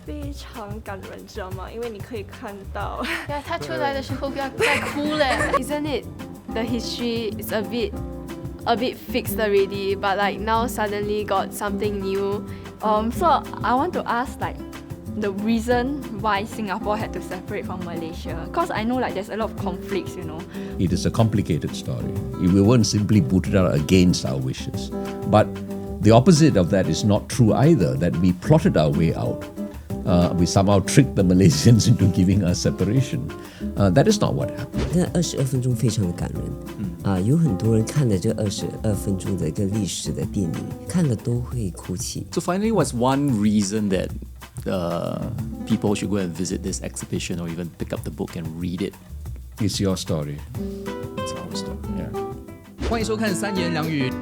非常感人，知道吗？因为你可以看到，他出来的时候在哭嘞。Isn't it the history is a bit fixed already, but like now suddenly got something new. So I want to ask the reason why Singapore had to separate from Malaysia, because I know there's a lot of conflicts, It is a complicated story. We weren't simply booted out against our wishes. But the opposite of that is not true either, that we plotted our way out. We somehow tricked the Malaysians into giving us separation. That is not what happened. 那22分钟非常的感人，有很多人看了这22分钟的一个历史的电影，看了都会哭泣。 So finally, what's one reason that people should go and visit this exhibition or even pick up the book and read it? It's your story. It's our story. Yeah. 欢迎收看三言良语。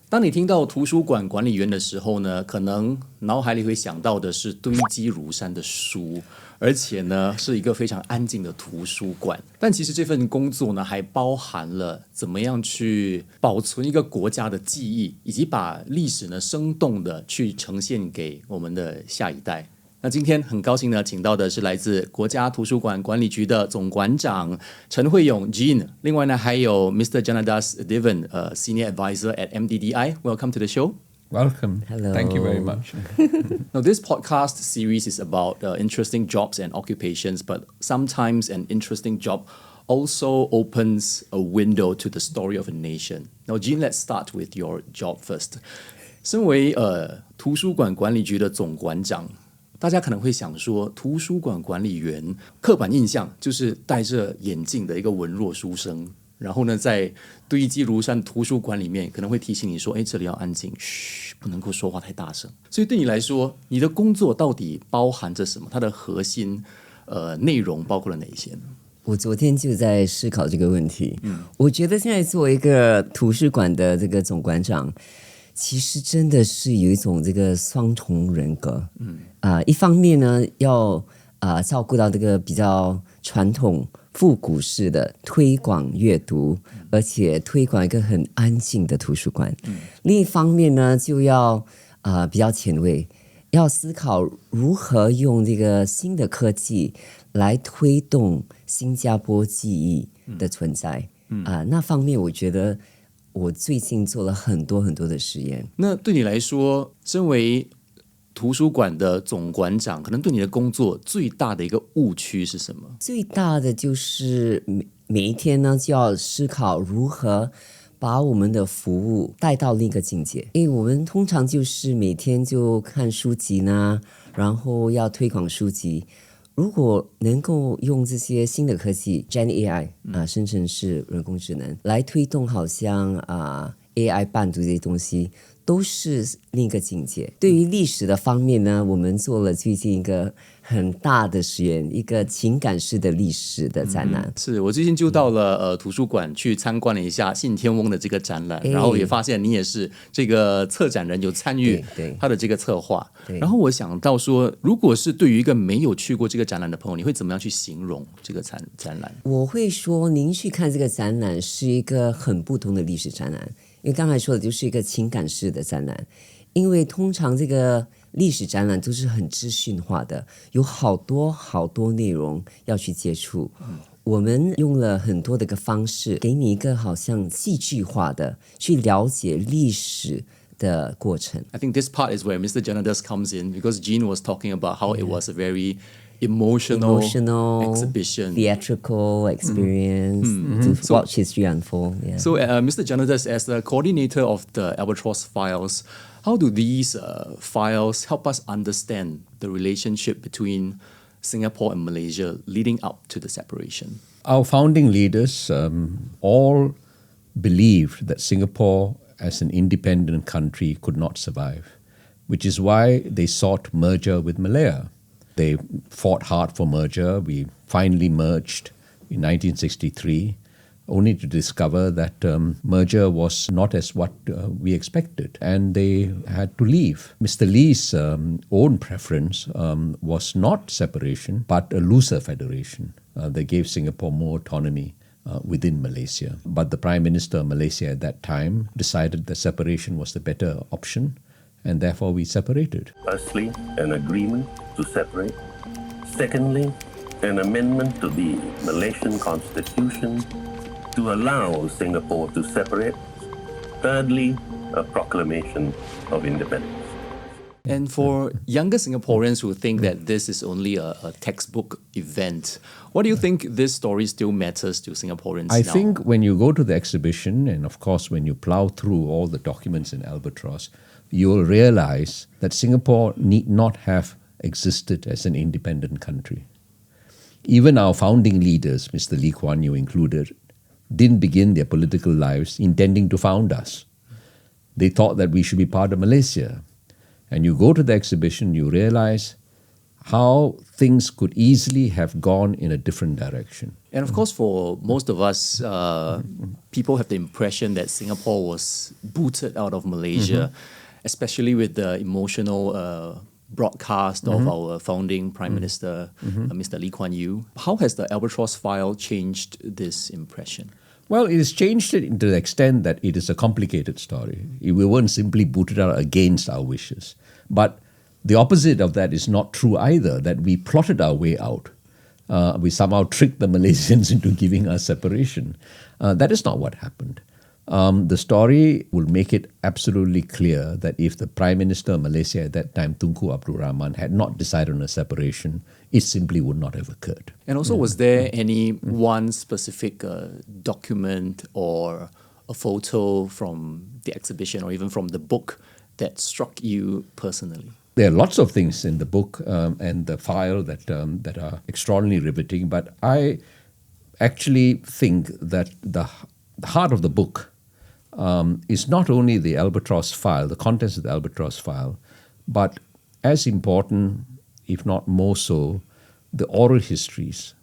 当你听到图书馆管理员的时候呢，可能脑海里会想到的是堆积如山的书，而且呢是一个非常安静的图书馆。但其实这份工作呢，还包含了怎么样去保存一个国家的记忆，以及把历史呢生动的去呈现给我们的下一代。那今天很高兴呢，请到的是来自国家图书馆管理局的总馆长陈慧勇 Jean， 另外呢还有 Mr. Janadas Devan, Senior Advisor at MDDI. Welcome to the show. Welcome. Hello. Thank you very much. Now, this podcast series is about interesting jobs and occupations, but sometimes an interesting job also opens a window to the story of a nation. Now, Jean, let's start with your job first. 身为图书馆管理局的总馆长，大家可能会想说，图书馆管理员刻板印象就是戴着眼镜的一个文弱书生，然后呢，在堆积如山图书馆里面，可能会提醒你说：“哎，这里要安静，嘘，不能够说话太大声。”所以对你来说，你的工作到底包含着什么？它的核心内容包括了哪一些呢？我昨天就在思考这个问题。我觉得现在作为一个图书馆的这个总馆长，其实真的是有一种这个双重人格。一方面呢，要照顾到这个比较传统复古式的推广阅读，而且推广一个很安静的图书馆。另一方面呢，就要比较前卫，要思考如何用这个新的科技来推动新加坡记忆的存在。那方面我觉得我最近做了很多的实验。那对你来说，身为图书馆的总馆长，可能对你的工作最大的一个误区是什么？最大的就是每一天呢，就要思考如何把我们的服务带到另一个境界。因为我们通常就是每天就看书籍呢，然后要推广书籍。如果能够用这些新的科技 Gen AI 生成式人工智能来推动，好像AI 伴读这些东西，都是另一个境界。对于历史的方面呢，我们做了最近一个很大的实验，一个情感式的历史的展览。是我最近就到了图书馆去参观了一下信天翁的这个展览，然后也发现你也是这个策展人，有参与他的这个策划。然后我想到说，如果是对于一个没有去过这个展览的朋友，你会怎么样去形容这个展览？我会说，您去看这个展览是一个很不同的历史展览。因为刚才说的就是一个情感式的展览，因为通常这个历史展览都是很资讯化的，有好多内容要去接触。我们用了很多的一个方式，给你一个好像戏剧化的去了解历史的过程。 I think this part is where Mr. Janadas comes in, because Jean was talking about how it was a very emotional exhibition, theatrical experience to watch history unfold. So Mr. Janadas, as the coordinator of the Albatross files, how do these files help us understand the relationship between Singapore and Malaysia leading up to the separation? Our founding leaders all believed that Singapore as an independent country could not survive, which is why they sought merger with Malaya. They fought hard for merger. We finally merged in 1963, only to discover that merger was not as what we expected, and they had to leave. Mr. Lee's own preference was not separation, but a looser federation. They gave Singapore more autonomy within Malaysia. But the Prime Minister of Malaysia at that time decided that separation was the better option, and therefore we separated. Firstly, an agreement to separate. Secondly, an amendment to the Malaysian Constitution to allow Singapore to separate. Thirdly, a proclamation of independence. And for younger Singaporeans who think that this is only a textbook event, what do you think this story still matters to Singaporeans I now? think when you go to the exhibition, and of course when you plow through all the documents in Albatross, you will realize that Singapore need not have existed as an independent country. Even our founding leaders, Mr. Lee Kuan Yew included, didn't begin their political lives intending to found us. They thought that we should be part of Malaysia. And you go to the exhibition, you realize how things could easily have gone in a different direction. And of course, for most of us, people have the impression that Singapore was booted out of Malaysia, especially with the emotional broadcast of our founding Prime Minister, Mr. Lee Kuan Yew. How has the Albatross file changed this impression? Well, it has changed it to the extent that it is a complicated story. We weren't simply booted out against our wishes. But the opposite of that is not true either, that we plotted our way out. We somehow tricked the Malaysians into giving us separation. That is not what happened. The story will make it absolutely clear that if the Prime Minister of Malaysia at that time, Tunku Abdul Rahman, had not decided on a separation, it simply would not have occurred. And also, was there any one specific document or a photo from the exhibition or even from the book that struck you personally? There are lots of things in the book and the file that are extraordinarily riveting, but I actually think that the heart of the book is not only the Albatross file, the contents of the Albatross file, but as important, if not more so, the oral histories,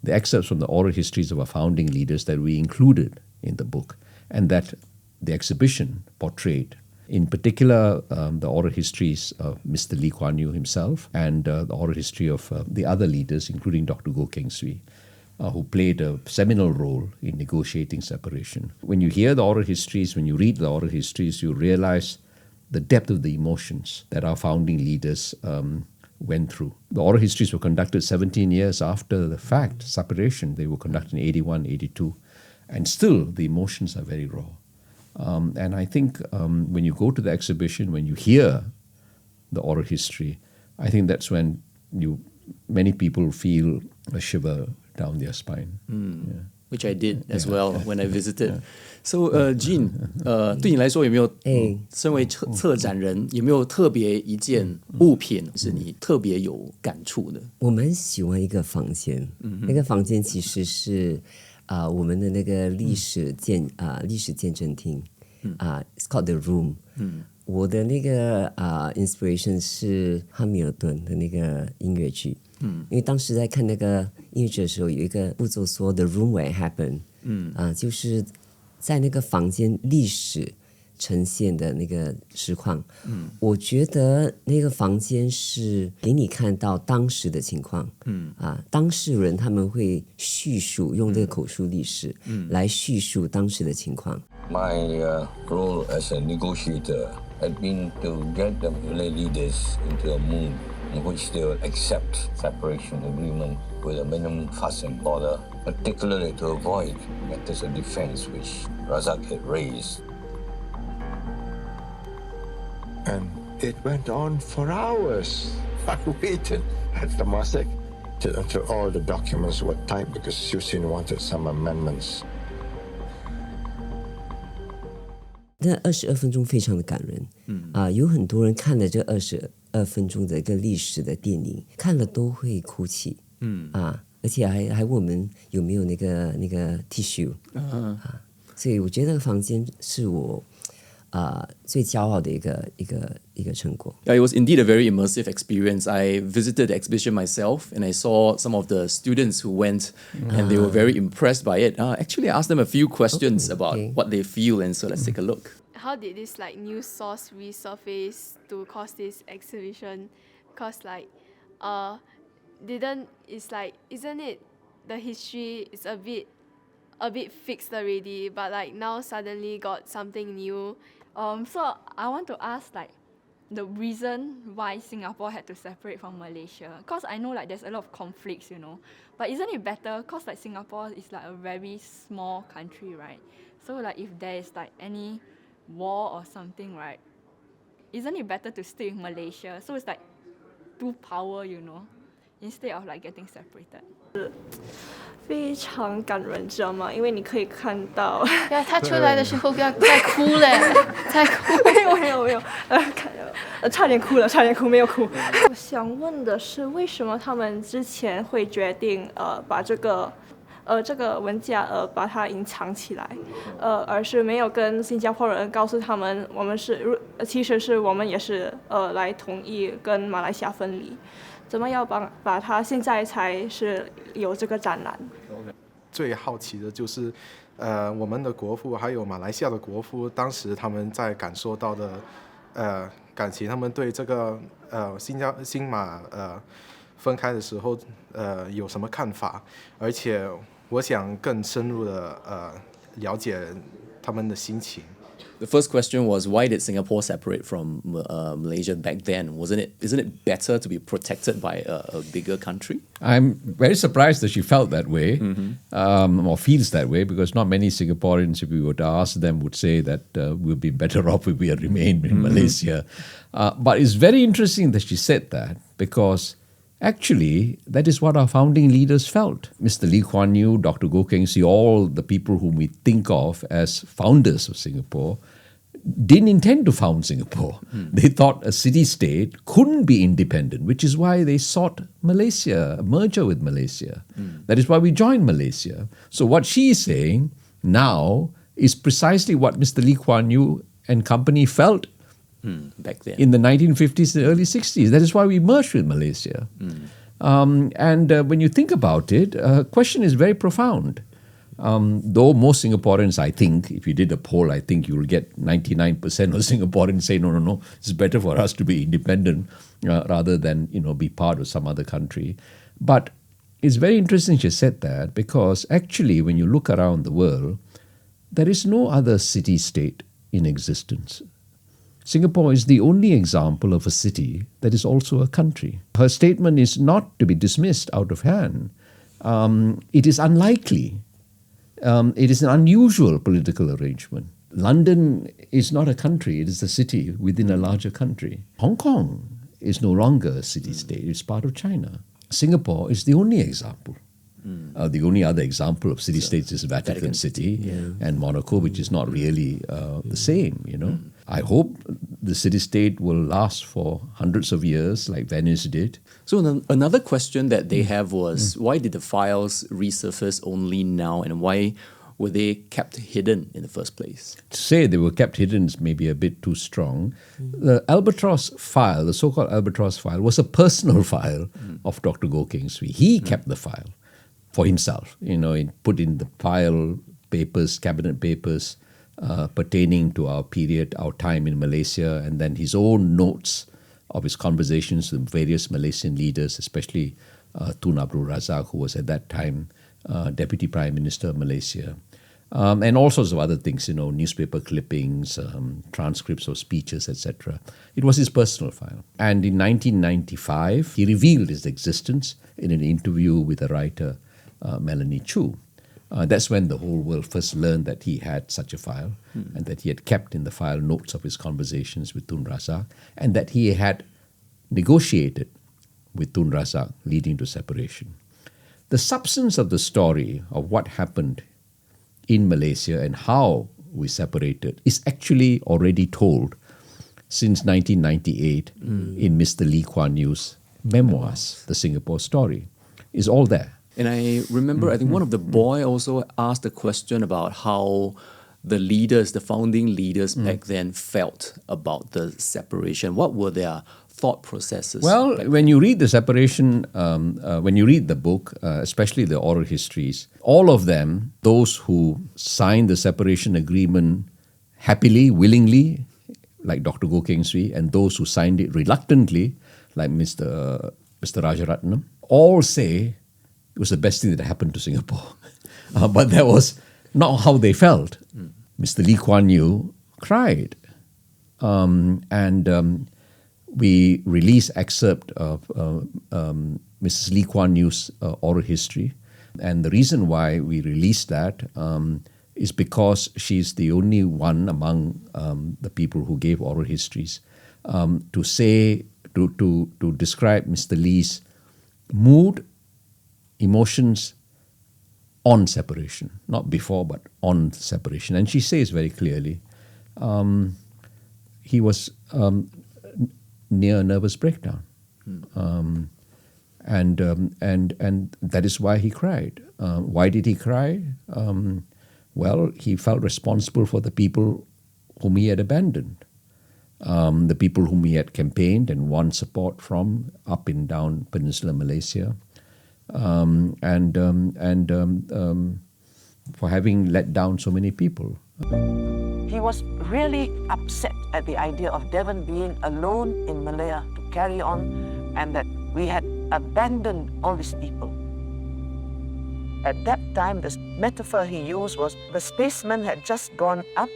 the excerpts from the oral histories of our founding leaders that we included in the book and that the exhibition portrayed. In particular, the oral histories of Mr. Lee Kuan Yew himself and the oral history of the other leaders, including Dr. Goh Keng Swee, who played a seminal role in negotiating separation. When you hear the oral histories, when you read the oral histories, you realize the depth of the emotions that our founding leaders went through. The oral histories were conducted 17 years after the fact, separation. They were conducted in 81, 82. And still, the emotions are very raw. And I think when you go to the exhibition, when you hear the oral history, I think that's when many people feel a shiver down their spine. Yeah. Which I did as well when I visited. So, Jean, 对你来说有没有身为策展人，有没有特别一件物品是你特别有感触的？我蛮喜欢一个房间，那个房间其实是我们的那个历史见证厅，it's called the room。我的那个inspiration 是汉密尔顿的那个音乐剧。因为当时在看那个音乐剧的时候，有一个步骤说 "The room where it happened"，就是在那个房间历史呈现的那个实况。我觉得那个房间是给你看到当时的情况。当事人他们会叙述，用这个口述历史来叙述当时的情况。My role as a negotiator had been to get the Malay leaders into a mood in which they will accept separation agreement with a minimum fuss and bother, particularly to avoid matters of defense which Razak had raised. And it went on for hours. I waited at the Temasek until all the documents were typed because Susin wanted some amendments. 那22分钟非常的感人，有很多人看了这22分钟的一个历史的电影，看了都会哭泣，而且还问我们有没有那个 tissue，所以我觉得那个房间是我最骄傲的一个成果。Yeah, it was indeed a very immersive experience. I visited the exhibition myself and I saw some of the students who went and they were very impressed by it. Actually, I asked them a few questions about what they feel, and so let's take a look. How did this news source resurface to cause this exhibition? Cause isn't it the history is a bit fixed already, but now suddenly got something new. So I want to ask the reason why Singapore had to separate from Malaysia. Because I know like there's a lot of conflicts, you know. But isn't it better? Because like Singapore is like a very small country, right? So like if there is like any war or something, right? Isn't it better to stay with Malaysia? So it's like two power, you know, instead of like getting separated. 非常感人，知道吗？因为你可以看到，对啊，他出来的时候不要再哭嘞，再哭。没有，差点哭了，没有哭。我想问的是，为什么他们之前会决定把这个文件把它隐藏起来，而是没有跟新加坡人告诉他们，其实是我们也是来同意跟马来西亚分离。怎么要把它现在才是有这个展览？最好奇的就是，我们的国父还有马来西亚的国父，当时他们在感受到的感情，他们对这个新马分开的时候有什么看法？而且我想更深入的了解他们的心情。The first question was, why did Singapore separate from Malaysia back then? Isn't it better to be protected by a bigger country? I'm very surprised that she felt that way, or feels that way, because not many Singaporeans, if we were to ask them, would say that we'd be better off if we had remained in Malaysia. But it's very interesting that she said that, because actually, that is what our founding leaders felt. Mr. Lee Kuan Yew, Dr. Goh Keng Swee, all the people whom we think of as founders of Singapore, didn't intend to found Singapore. They thought a city-state couldn't be independent, which is why they sought Malaysia, a merger with Malaysia. That is why we joined Malaysia. So what she is saying now is precisely what Mr. Lee Kuan Yew and company felt back then, in the 1950s and early 60s. That is why we merged with Malaysia. And when you think about it, the question is very profound. Though most Singaporeans, I think, if you did a poll, I think you'll get 99% of Singaporeans say, no, it's better for us to be independent rather than, be part of some other country. But it's very interesting she said that, because actually when you look around the world, there is no other city-state in existence. Singapore is the only example of a city that is also a country. Her statement is not to be dismissed out of hand. It is unlikely. It is an unusual political arrangement. London is not a country, it is a city within a larger country. Hong Kong is no longer a city-state, it's part of China. Singapore is the only example. The only other example of city-states is Vatican City and Monaco, which is not really the same, I hope the city-state will last for hundreds of years like Venice did. So another question that they have was, why did the files resurface only now, and why were they kept hidden in the first place? To say they were kept hidden is maybe a bit too strong. The Albatross file, the so-called Albatross file, was a personal file of Dr. Goh Keng Swee. He kept the file for himself. He put in the file papers, cabinet papers, pertaining to our period, our time in Malaysia, and then his own notes of his conversations with various Malaysian leaders, especially Tun Abdul Razak, who was at that time Deputy Prime Minister of Malaysia, and all sorts of other things, newspaper clippings, transcripts of speeches, etc. It was his personal file. And in 1995, he revealed its existence in an interview with a writer, Melanie Chu. That's when the whole world first learned that he had such a file and that he had kept in the file notes of his conversations with Tun Razak and that he had negotiated with Tun Razak leading to separation. The substance of the story of what happened in Malaysia and how we separated is actually already told since 1998 in Mr. Lee Kuan Yew's memoirs, The Singapore Story. It's all there. And I remember, I think one of the boy also asked a question about how the leaders, the founding leaders back then felt about the separation. What were their thought processes? Well, when you read the separation, when you read the book, especially the oral histories, all of them, those who signed the separation agreement happily, willingly, like Dr. Goh Keng Swee, and those who signed it reluctantly, like Mr. Rajaratnam, all say it was the best thing that happened to Singapore. But that was not how they felt. Mr. Lee Kuan Yew cried. And we release excerpt of Mrs. Lee Kuan Yew's oral history. And the reason why we released that is because she's the only one among the people who gave oral histories to describe Mr. Lee's mood, emotions on separation, not before, but on separation. And she says very clearly, he was near a nervous breakdown. And that is why he cried. Why did he cry? Well, he felt responsible for the people whom he had abandoned, the people whom he had campaigned and won support from up and down Peninsular Malaysia, and for having let down so many people. He was really upset at the idea of Devon being alone in Malaya to carry on, and that we had abandoned all these people. At that time, the metaphor he used was the spaceman had just gone up.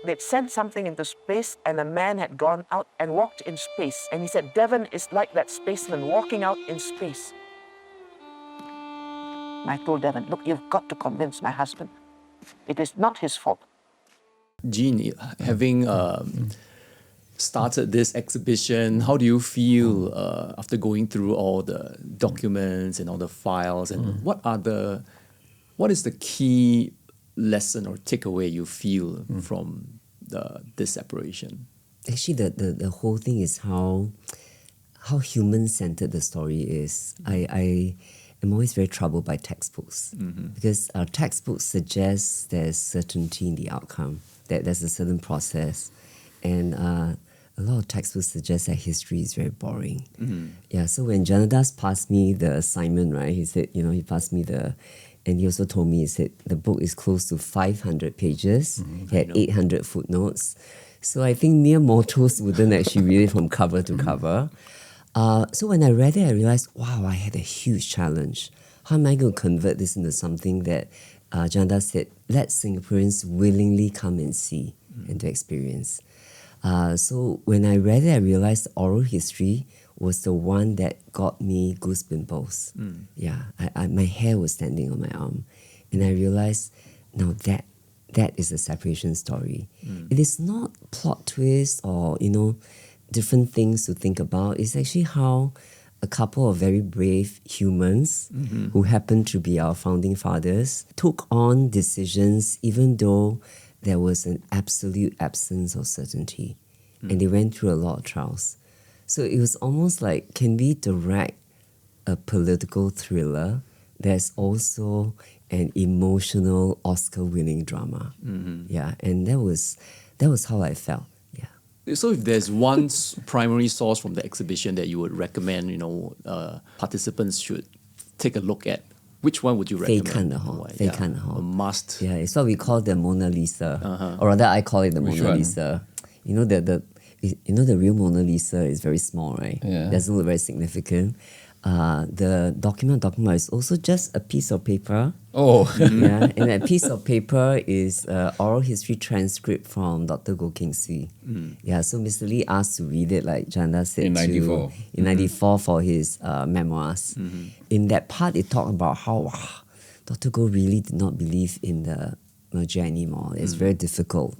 They'd sent something into space, and a man had gone out and walked in space. And he said, Devon is like that spaceman walking out in space. And I told Devon, look, you've got to convince my husband. It is not his fault. Jean, having started this exhibition, how do you feel after going through all the documents and all the files? And what is the key lesson or takeaway you feel from this separation? Actually, the whole thing is how human-centered the story is. I am always very troubled by textbooks because our textbooks suggest there's certainty in the outcome, that there's a certain process, and a lot of textbooks suggest that history is very boring. Yeah, so when Janadas passed me the assignment, right, he said, he passed me and he also told me, he said, the book is close to 500 pages, he had 800 footnotes. So I think mere mortals wouldn't actually read it from cover to cover. So when I read it, I realized, wow, I had a huge challenge. How am I going to convert this into something that Janadas said, let Singaporeans willingly come and see and to experience. So when I read it, I realized the oral history was the one that got me goose pimples. Yeah, my hair was standing on my arm. And I realized, now that is a separation story. It is not plot twist or, different things to think about. It's actually how a couple of very brave humans who happen to be our founding fathers took on decisions even though there was an absolute absence of certainty. And they went through a lot of trials. So it was almost like, can we direct a political thriller there's also an emotional Oscar-winning drama? Yeah, and that was how I felt. Yeah. So if there's one primary source from the exhibition that you would recommend, participants should take a look at, which one would you recommend? A must. Yeah, it's what we call the Mona Lisa, or rather, I call it the Mona Lisa. The real Mona Lisa is very small, right? Yeah. Doesn't look very significant. The document is also just a piece of paper. Oh. Yeah, and that piece of paper is oral history transcript from Dr. Goh Keng Swee. Yeah, so Mr. Lee asked to read it, like Janda said, in 94. In 94 for his memoirs. In that part, it talked about how Dr. Goh really did not believe in the merger anymore. It's very difficult.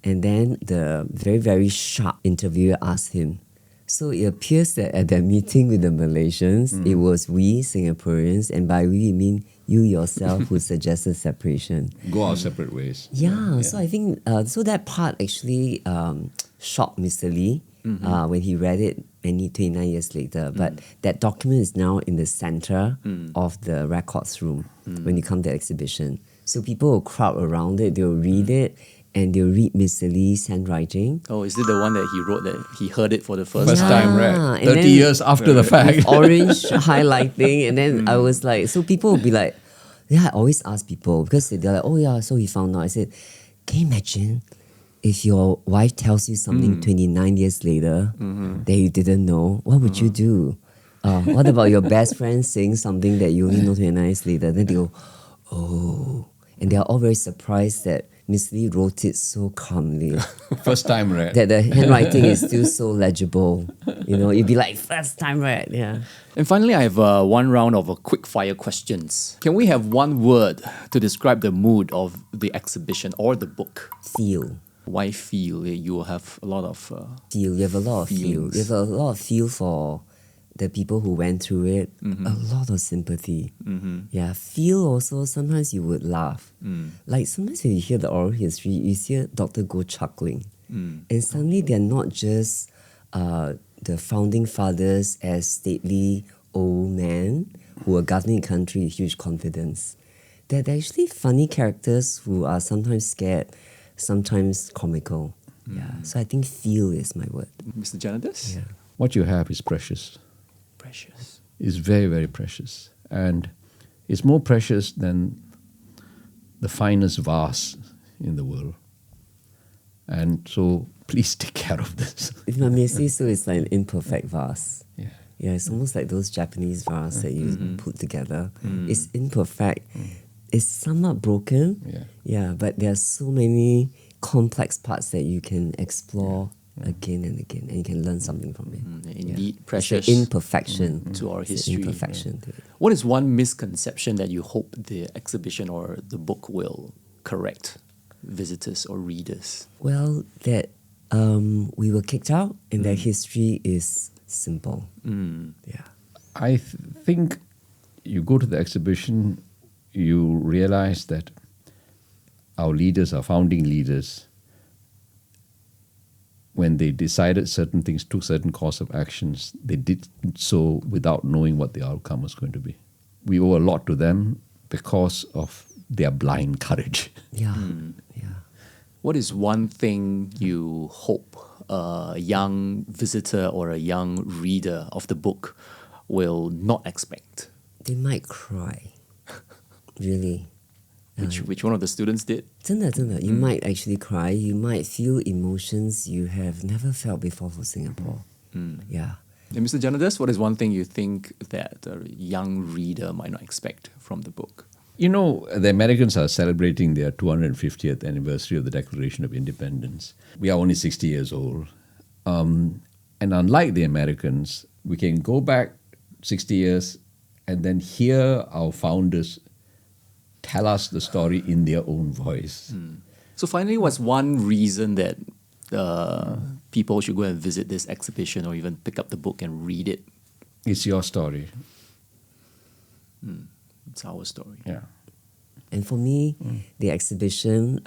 And then the very, very sharp interviewer asked him, so it appears that at that meeting with the Malaysians, it was we Singaporeans, and by we we mean you yourself, who suggested separation. Go our separate ways. Yeah. So I think, so that part actually shocked Mr. Lee when he read it 29 years later. But that document is now in the center of the records room when you come to the exhibition. So people will crowd around it, they'll read it, and they'll read Mr. Lee's handwriting. Oh, is it the one that he wrote that he heard it for the first time, right? 30 years after the fact. Orange highlighting. And then I was like, so people will be like, I always ask people, because they're like, oh yeah, so he found out. I said, can you imagine if your wife tells you something 29 years later that you didn't know? What would you do? What about your best friend saying something that you only know 29 years later? Then they go, oh. And they're all very surprised that Miss Lee wrote it so calmly First time read. that the handwriting is still so legible. You'd be like, first time read, yeah. And finally, I have one round of quick fire questions. Can we have one word to describe the mood of the exhibition or the book? Feel. Why feel? You have a lot of Feel. You have a lot of feel. feelings. You have a lot of feel for the people who went through it. Mm-hmm. A lot of sympathy. Yeah, feel also, sometimes you would laugh. Like sometimes when you hear the oral history, you hear Dr. Go chuckling. And suddenly they're not just the founding fathers as stately old men who are governing the country with huge confidence. They're actually funny characters who are sometimes scared, sometimes comical. Yeah, so I think feel is my word. Mr. Janadas? Yeah. What you have is precious. Precious. It's very, very precious. And it's more precious than the finest vase in the world. And so please take care of this. If I may say so, it's like an imperfect vase. Yeah. Yeah, it's almost like those Japanese vases that you put together. It's imperfect. It's somewhat broken. Yeah, but there are so many complex parts that you can explore again and again, and you can learn something from it. Indeed, precious. It's the imperfection to our It's the history. imperfection to it. What is one misconception that you hope the exhibition or the book will correct visitors or readers? Well, that we were kicked out and that history is simple. Yeah. I think you go to the exhibition, you realize that our leaders, our founding leaders, when they decided certain things, took certain course of actions, they did so without knowing what the outcome was going to be. We owe a lot to them because of their blind courage. Yeah. Yeah. What is one thing you hope a young visitor or a young reader of the book will not expect? They might cry. Really. Which one of the students did? 真的, you might actually cry. You might feel emotions you have never felt before for Singapore. Yeah. And Mr. Janadas, what is one thing you think that a young reader might not expect from the book? You know, the Americans are celebrating their 250th anniversary of the Declaration of Independence. We are only 60 years old. And unlike the Americans, we can go back 60 years and then hear our founders tell us the story in their own voice. So finally, what's one reason that people should go and visit this exhibition or even pick up the book and read it? It's your story. It's our story. Yeah. And for me, the exhibition,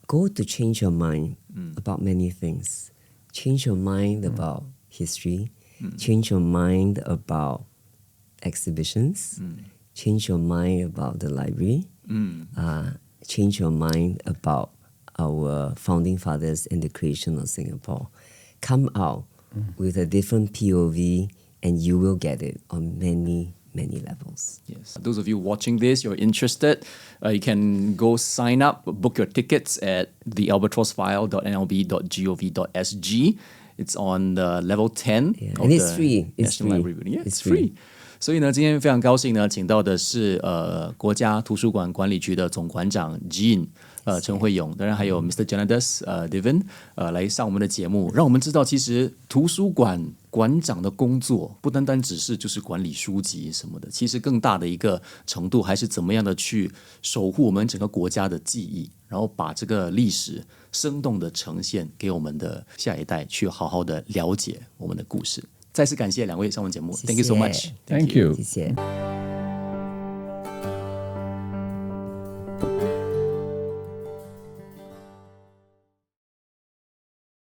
go to change your mind about many things. Change your mind about history. Change your mind about exhibitions. Change your mind about the library. Change your mind about our founding fathers and the creation of Singapore. Come out with a different POV and you will get it on many levels. Yes. Those of you watching this, you're interested, you can go sign up, book your tickets at thealbatrossfile.nlb.gov.sg. It's on the level 10 of and it's the free. It's National free. Library building. Yeah, It's it's free. 所以呢，今天非常高兴呢，请到的是国家图书馆管理局的总馆长 Jean 陈慧勇，当然还有 Mr. Janadas Devin 来上我们的节目，让我们知道其实图书馆馆长的工作不单单只是就是管理书籍什么的，其实更大的一个程度还是怎么样的去守护我们整个国家的记忆，然后把这个历史生动的呈现给我们的下一代，去好好的了解我们的故事。再次感谢两位上我们节目，Thank you so much. Thank you. 谢谢。